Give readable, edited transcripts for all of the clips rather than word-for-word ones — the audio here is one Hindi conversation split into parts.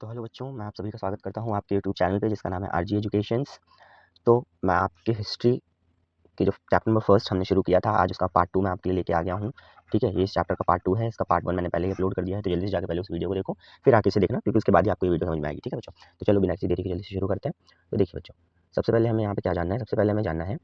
तो हेलो बच्चों, मैं आप सभी का स्वागत करता हूँ आपके यूट्यूब चैनल पे जिसका नाम है आरजी एजुकेशंस। तो मैं आपके हिस्ट्री के जो चैप्टर नंबर फर्स्ट हमने शुरू किया था, आज उसका पार्ट 2 मैं आपके लिए लेके आ गया हूँ। ठीक है, ये इस चैप्टर का पार्ट 2 है। इसका पार्ट 1 मैंने पहले ही अपलोड कर दिया है, तो जल्दी से जाकर पहले उस वीडियो को देखो, फिर आके इसे देखना, क्योंकि उसके बाद ही आपको ये वीडियो समझ में आएगी। ठीक है बच्चों, तो चलो बिना किसी देरी के जल्दी से शुरू करते हैं। तो देखिए बच्चों, सबसे पहले हमें यहाँ पे क्या जानना है? सबसे पहले हमें जानना है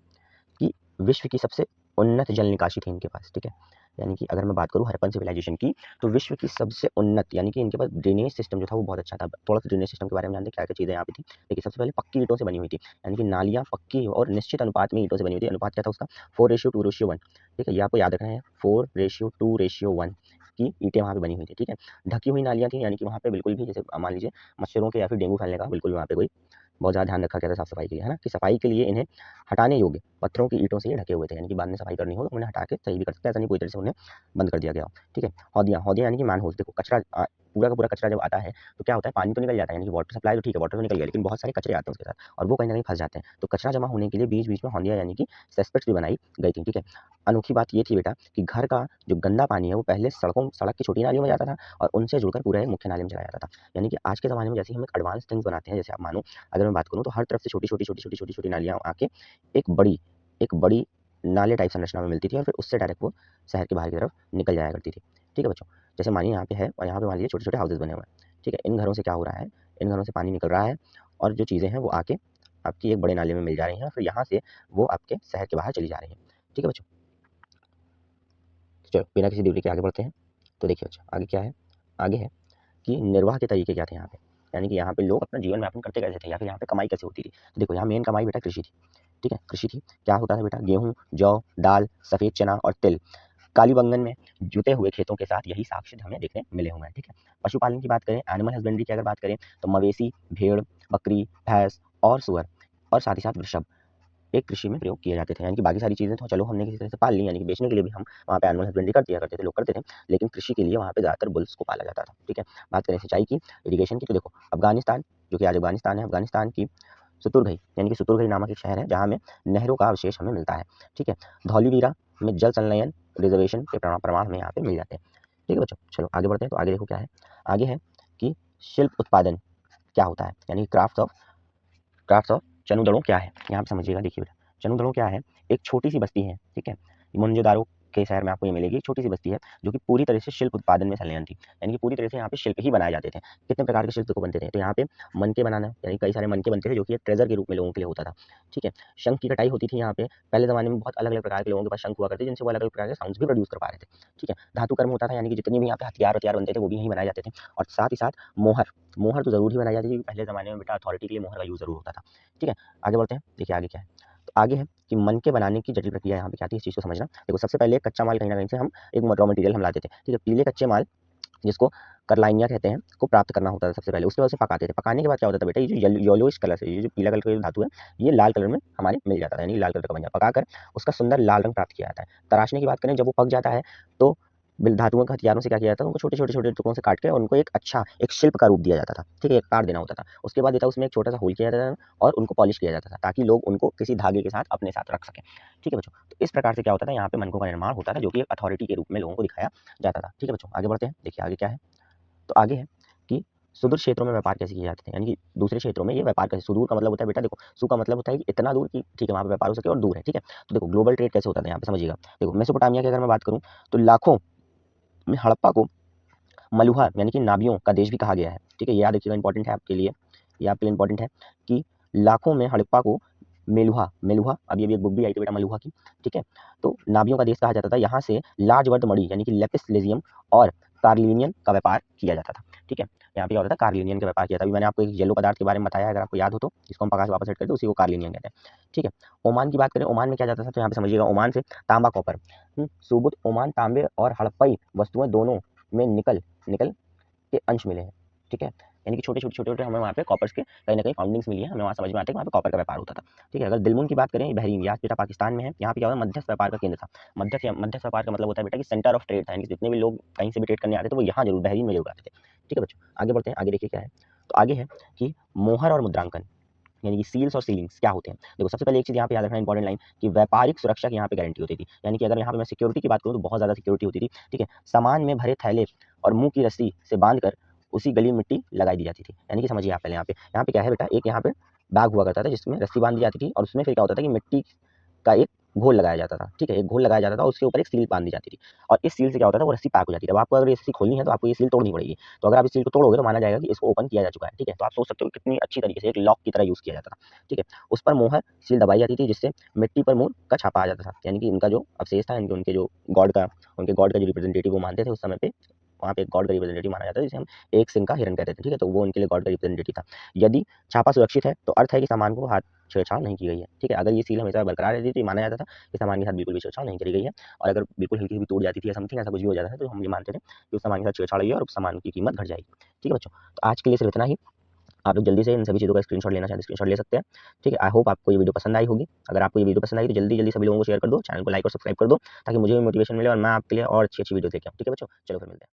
कि विश्व की सबसे उन्नत जल निकासी थी इनके पास। ठीक है, यानी कि अगर मैं बात करूँ हड़प्पन सिविलाइजेशन की, तो विश्व की सबसे उन्नत, यानी कि इनके पास ड्रेनेज सिस्टम जो था वो बहुत अच्छा था। थोड़ा सा ड्रेनेज सिस्टम के बारे में जानते हैं, क्या क्या चीज़ें यहाँ पे थी। देखिए, सबसे पहले पक्की ईंटों से बनी हुई थी, यानी कि नालियाँ पक्की और निश्चित अनुपात में ईंटों से बनी हुई थी। अनुपात क्या था उसका? 4:2:1। ठीक है, ये आपको याद रखना है, 4:2:1 की ईंटें वहाँ पे बनी हुई थी। ठीक है, ढकी हुई नालियाँ थी, यानी कि वहाँ पे बिल्कुल भी, जैसे मान लीजिए मच्छरों के या फिर डेंगू फैलने का बिल्कुल भी वहाँ पे कोई बहुत ज़्यादा ध्यान रखा गया था साफ सफाई के लिए, है ना? कि सफाई के लिए इन्हें हटाने योग्य पत्थरों की ईंटों से ये ढके हुए थे, यानी कि बाद में सफाई करनी हो तो उन्हें हटा के सही भी कर सकते हैं, ऐसा नहीं पूरी तरह से उन्हें बंद कर दिया गया हो। ठीक है, हौदियाँ हौदियाँ यानी कि मैनहोल्स। देखो, कचरा पूरा का पूरा कचरा जब आता है तो क्या होता है, पानी तो निकल जाता है, यानी कि वाटर सप्लाई तो ठीक है, वाटर तो निकल गया, लेकिन बहुत सारे कचरे आते हैं उसके साथ और वो कहीं ना कहीं फंस जाते हैं। तो कचरा जमा होने के लिए बीच बीच में हौदियाँ यानी कि सेस्पेट्स भी बनाई गई थी। ठीक है, अनोखी बात ये थी बेटा कि घर का जो गंदा पानी है वो पहले सड़क की छोटी नालियों में जाता था और उनसे जुड़कर पूरा एक मुख्य नाली में चला जाता था। यानी कि आज के ज़माने में जैसे हम एक एडवांस थिंग्स बनाते हैं, जैसे आप मानो अगर मैं बात करूँ तो हर तरफ से छोटी छोटी छोटी छोटी छोटी छोटी नालियाँ आके एक बड़ी नाले टाइप संरचना में मिलती थी और फिर उससे डायरेक्ट वो शहर के बाहर की तरफ निकल जाया करती थी। ठीक है बच्चों, जैसे मानिए यहाँ पे है और यहाँ पे मान लीजिए छोटे छोटे हाउसेज बने हुए हैं। ठीक है, इन घरों से क्या हो रहा है, इन घरों से पानी निकल रहा है और जो चीज़ें हैं वो आके आपकी एक बड़े नाले में मिल जा रही हैं, फिर यहाँ से वो आपके शहर के बाहर चली जा रही हैं। ठीक है बच्चों, चलो बिना किसी दूरी के आगे बढ़ते हैं। तो देखिए बच्चों, आगे क्या है? आगे है कि निर्वाह के तरीके क्या थे यहाँ पे, यानी कि यहाँ पे लोग अपना जीवन यापन करते कैसे थे या फिर यहाँ पे कमाई कैसे होती थी। तो देखो, यहाँ मेन कमाई बेटा कृषि थी। ठीक है, कृषि थी। क्या होता था बेटा? गेहूं, जौ, दाल, सफेद चना और तिल। कालीबंगन में जुते हुए खेतों के साथ यही साक्ष्य हमें देखने मिले हुए हैं। ठीक है, पशुपालन की बात करें, एनिमल हस्बेंड्री की अगर बात करें, तो मवेशी, भेड़, बकरी, भैंस और सुअर और साथ ही साथ वृषभ एक कृषि में प्रयोग किए जाते थे। यानी कि बाकी सारी चीज़ें तो चलो हमने किसी तरह से पाल ली, यानी कि बेचने के लिए भी हम वहाँ पे एनिमल हस्बेंड्री कर दिया करते थे, लोग करते थे, लेकिन कृषि के लिए वहाँ पे ज़्यादातर बुल्स को पाला जाता था। ठीक है, बात करें सिंचाई की, इरिगेशन की, तो देखो अफगानिस्तान, जो कि आज अफगानिस्तान है, अफगानिस्तान की सुतुरगई, यानी कि सुतुरगई नामक एक शहर है जहाँ में नहरों का अवशेष हमें मिलता है। ठीक है, धौलीवीरा में जल संलयन रिजर्वेशन के प्रमाण हमें यहाँ पे मिल जाते हैं। ठीक है बच्चों, चलो आगे बढ़ते हैं। तो आगे देखो क्या है? आगे है कि शिल्प उत्पादन क्या होता है, यानी क्राफ्ट्स ऑफ चनुदड़ों क्या है? यहाँ पे समझिएगा, देखिए बेटा, चनुदड़ों क्या है? एक छोटी सी बस्ती है। ठीक है, मोहनजोदारो के शहर में आपको ये मिलेगी, एक छोटी सी बस्ती है जो कि पूरी तरह से शिल्प उत्पादन में संलग्न थी, यानी कि पूरी तरह से यहाँ पे शिल्प ही बनाए जाते थे। कितने प्रकार के शिल्प को बनते थे? तो यहाँ पे मनके बनाना, यानी कई सारे मनके बनते थे जो कि एक ट्रेजर के रूप में लोगों के लिए होता था। ठीक है, शंख की कटाई होती थी यहाँ पे। पहले जमाने में बहुत अलग अलग प्रकार के लोगों के पास शंख हुआ करते जिनसे वो अलग अलग प्रकार के साउंड्स भी प्रोड्यूस कर पा रहे थे। ठीक है, धातु कर्म होता था, यानी कि जितने भी यहाँ पे हथियार हथियार बनते थे वो भी यहीं बनाए जाते थे। और साथ ही साथ मोहर, मोहर तो जरूर ही बनाई जाती थी, क्योंकि पहले जमाने में बेटा अथॉरिटी के लिए मोहर का यूज जरूर होता था। ठीक है, आगे बढ़ते हैं। देखिए आगे क्या है? तो आगे है कि मन के बनाने की जटिल प्रक्रिया यहाँ पे क्या थी, इस चीज़ को समझना। देखो, सबसे पहले कच्चा माल कहीं ना कहीं से हम एक रॉ मटेरियल हम लाते थे। ठीक है, पीले कच्चे माल जिसको करलाइनिया कहते हैं, को प्राप्त करना होता था सबसे पहले, उसके बाद उसे पकाते थे। पकाने के बाद क्या होता था बेटा, ये जो येलोइश कलर से, ये जो पीला कलर का जो धातु है, ये लाल कलर में हमारे मिल जाता है, यानी लाल कलर का बन जाता है। पकाकर उसका सुंदर लाल रंग प्राप्त किया जाता है। तराशने की बात करें, जब वो पक जाता है तो धातुओं के हथियारों से क्या किया जाता है, उनको छोटे छोटे छोटे टुकड़ों से काट के उनको एक अच्छा एक शिल्प का रूप दिया जाता था। ठीक है, एक आकार देना होता था। उसके बाद बेटा उसमें एक छोटा सा होल किया जाता था और उनको पॉलिश किया जाता था, ताकि लोग उनको किसी धागे के साथ अपने साथ रख सकें। ठीक है बच्चों, तो इस प्रकार से क्या होता था, यहाँ पे मनकों का निर्माण होता था, जो कि एक अथॉरिटी के रूप में लोगों को दिखाया जाता था। ठीक है बच्चों, आगे बढ़ते हैं। देखिए आगे क्या है? तो आगे है कि सुदूर क्षेत्रों में व्यापार कैसे किए जाते थे, यानी कि दूसरे क्षेत्रों में ये व्यापार कैसे। सुदूर का मतलब होता है बेटा, देखो, सु का मतलब होता है कि इतना दूर कि ठीक है वहाँ पे व्यापार हो सके और दूर है। ठीक है, तो देखो ग्लोबल ट्रेड कैसे होता था यहाँ पे समझिएगा। देखो, मेसोपोटामिया की अगर मैं बात करूँ तो लाखों में हड़प्पा को मलुहा यानी कि नाबियों का देश भी कहा गया है। ठीक है, ये याद रखिएगा, इंपॉर्टेंट है आपके लिए, ये आपके लिए इंपॉर्टेंट है कि लाखों में हड़प्पा को मेलुहा मेलुहा अभी अभी एक बुक भी आई थी बेटा मलुहा की। ठीक है, तो नाबियों का देश कहा जाता था। यहाँ से लार्ज वर्द मणि यानी कि लेपिस लेजियम और कार्लिनियन का व्यापार किया जाता था। ठीक है, यहाँ पे क्या होता था, कार्लिनियन का व्यापार किया था। अभी मैंने आपको एक येलो पदार्थ के बारे में बताया, अगर आपको याद हो तो, इसको हम पका से वापस हट करते उसी को कार्लिनियन कहते हैं। ठीक है, ओमान की बात करें, ओमान में क्या जाता था, तो यहाँ पे समझिएगा, ओमान से तांबा कॉपर, सुबुत ओमान तांबे और हड़प्पई वस्तुएं दोनों में निकल निकल के अंश मिले हैं। ठीक है, यानी कि छोटे छोटे हमें वहाँ पे कॉपर्स के कहीं ना कहीं फाउंडिंग्स मिली है, हमें वहाँ समझ में आता है कि वहाँ पे कॉपर का व्यापार होता था। ठीक है, अगर दिलमुन की बात करें, बहरीन या बेटा पाकिस्तान में है, यहाँ पे क्या होता है, मध्यस्थ व्यापार का केंद्र था। मध्यस्थ व्यापार का मतलब होता है बेटा कि सेंटर ऑफ ट्रेड था, यानी कि जितने भी लोग कहीं से भी ट्रेड करने आते थे वो यहाँ जरूर बहरीन में जरूर आते थे। ठीक है बच्चों, आगे बढ़ते हैं। आगे देखिए क्या है? तो आगे है कि मोहर और मुद्रांकन, यानी कि सील्स और सीलिंग्स क्या होते हैं। देखो, सबसे पहले एक चीज़ यहाँ पे याद रखना इंपॉर्टेंट लाइन, कि व्यापारिक सुरक्षा की यहाँ पे गारंटी होती थी। यानी कि अगर यहाँ पे मैं सिक्योरिटी की बात करूँ तो बहुत ज़्यादा सिक्योरिटी होती थी। ठीक है, सामान में भरे थैले और मुंह की रस्सी से बांधकर उसी गली में मिट्टी लगाई दी जाती थी। यानी कि समझिए आप पहले यहाँ पे क्या है बेटा, एक यहाँ पे बैग हुआ करता था जिसमें रस्सी बांधी जाती थी और उसमें फिर क्या होता था कि मिट्टी का एक घोल लगाया जाता था, ठीक है? एक घोल लगाया जाता था, उसके ऊपर एक सील बाँध दी जाती थी और इस सील से क्या होता था वो रस्सी पैक हो जाती थी। अब आपको अगर ये रस्सी खोलनी है तो आपको ये सील तोड़नी पड़ेगी। तो अगर आप इस सील को तोड़ोगे तो माना जाएगा कि इसको ओपन किया जा चुका है, ठीक है? तो आप सोच सकते हो कि कितनी अच्छी तरीके से एक लॉक की तरह यूज़ किया जाता था, ठीक है? उस पर मोहर सील दबाई जाती थी जिससे मिट्टी पर मोर का छापा आ जाता था। यानी कि उनका जो अवशेष था, यानी कि उनके गॉड का जो रिप्रेजेंटेटिव वो मानते थे उस समय पे, वहाँ पे एक गॉड का रिप्रेजेंटेटिव माना जाता है जिसे हम एक सिंह का हिरन कहते थे, ठीक है? तो वो उनके लिए गॉड का रिप्रेजेंटेटिव था। यदि छापा सुरक्षित है तो अर्थ है कि सामान को हाथ छेड़छाड़ नहीं की गई है, ठीक है? अगर ये सील हमेशा बरकरार रहती थी, माना जाता था कि सामान के साथ बिल्कुल भी छेड़छाड़ नहीं करी गई है और अगर बिल्कुल हल्की भी टूट जाती थी या समथिंग ऐसा कुछ भी हो जाता था तो हम ये मानते थे कि उस सामान के साथ छेड़छाड़ हुई है और उस सामान की कीमत घट जाएगी। ठीक है बच्चों? तो आज के लिए सिर्फ इतना ही। आप लोग जल्दी से इन सभी चीज़ों का स्क्रीनशॉट लेना चाहें तो स्क्रीनशॉट ले सकते हैं। ठीक है? आई होप आपको ये वीडियो पसंद आई होगी। अगर आपको ये वीडियो पसंद आई तो जल्दी-जल्दी सभी लोगों को शेयर कर दो, चैनल को लाइक और सब्सक्राइब कर दो ताकि मुझे भी मोटिवेशन मिले और मैं आपके लिए और अच्छी-अच्छी वीडियोज़ लेके आऊँ। ठीक है बच्चों? चलो फिर मिलते हैं।